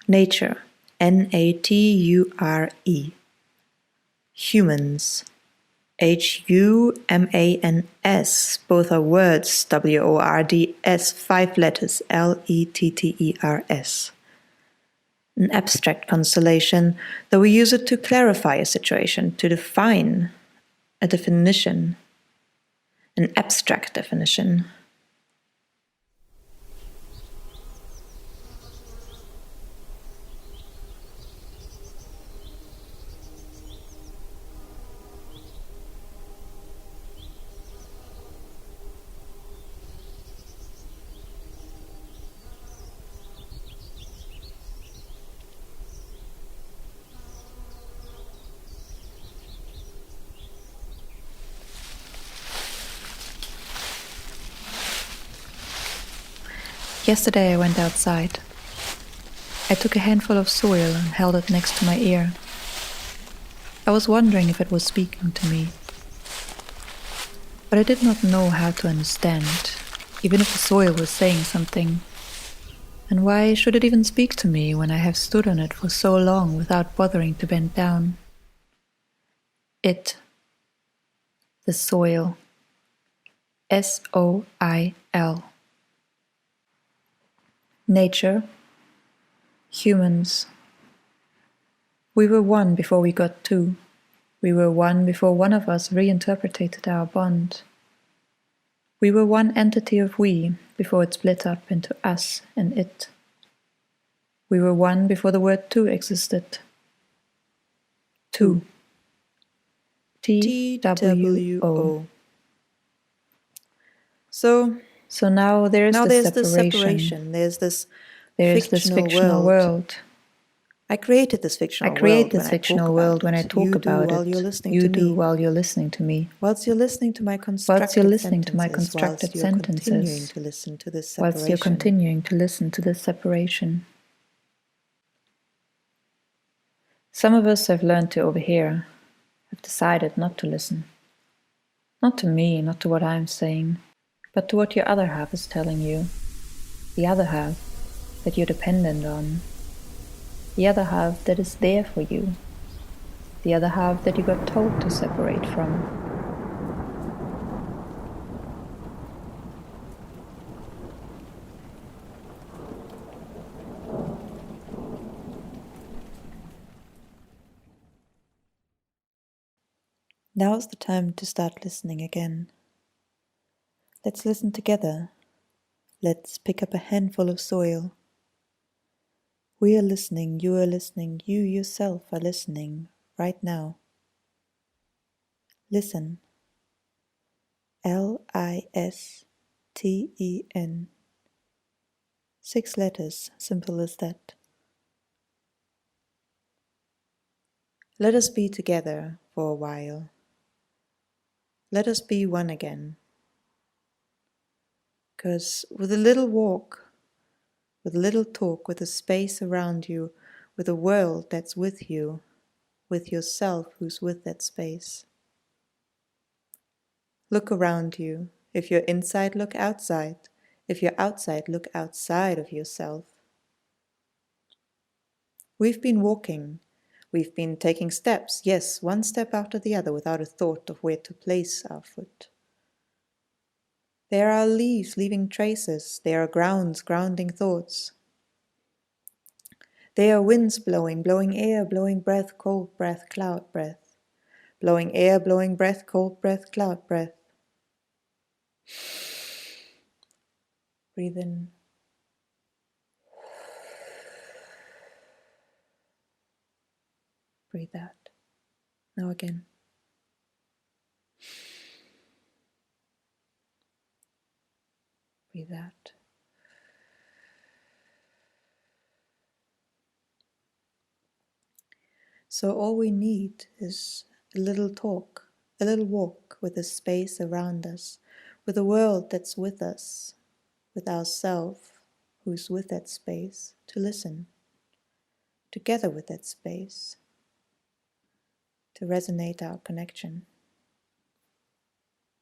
Nature, Nature. Humans, Humans. Both are words, Words, 5 letters, Letters. An abstract constellation, though we use it to clarify a situation, to define a definition, an abstract definition. Yesterday I went outside. I took a handful of soil and held it next to my ear. I was wondering if it was speaking to me. But I did not know how to understand, even if the soil was saying something. And why should it even speak to me when I have stood on it for so long without bothering to bend down? It, the soil, Soil. Nature, humans. We were one before we got two. We were one before one of us reinterpreted our bond. We were one entity of we before it split up into us and it. We were one before the word two existed. Two. TWO. So now there's this separation. There's this fictional world. I created this fictional world when I talk about it. You do while you're listening to me. Whilst you're listening to my constructed sentences. Whilst you're continuing to listen to this separation. Some of us have learned to overhear, have decided not to listen. Not to me, not to what I'm saying, but to what your other half is telling you. The other half that you're dependent on. The other half that is there for you. The other half that you got told to separate from. Now's the time to start listening again. Let's listen together. Let's pick up a handful of soil. We are listening, you are listening, you yourself are listening right now. Listen. Listen. 6 letters, simple as that. Let us be together for a while. Let us be one again. 'Cause with a little walk, with a little talk, with a space around you, with a world that's with you, with yourself who's with that space. Look around you. If you're inside, look outside. If you're outside, look outside of yourself. We've been walking. We've been taking steps, yes, one step after the other without a thought of where to place our foot. There are leaves leaving traces. There are grounds grounding thoughts. There are winds blowing air, blowing breath, cold breath, cloud breath. Blowing air, blowing breath, cold breath, cloud breath. Breathe in. Breathe out. Now again. Breathe out. So all we need is a little talk, a little walk with the space around us, with the world that's with us, with ourself who's with that space, to listen, together with that space, to resonate our connection.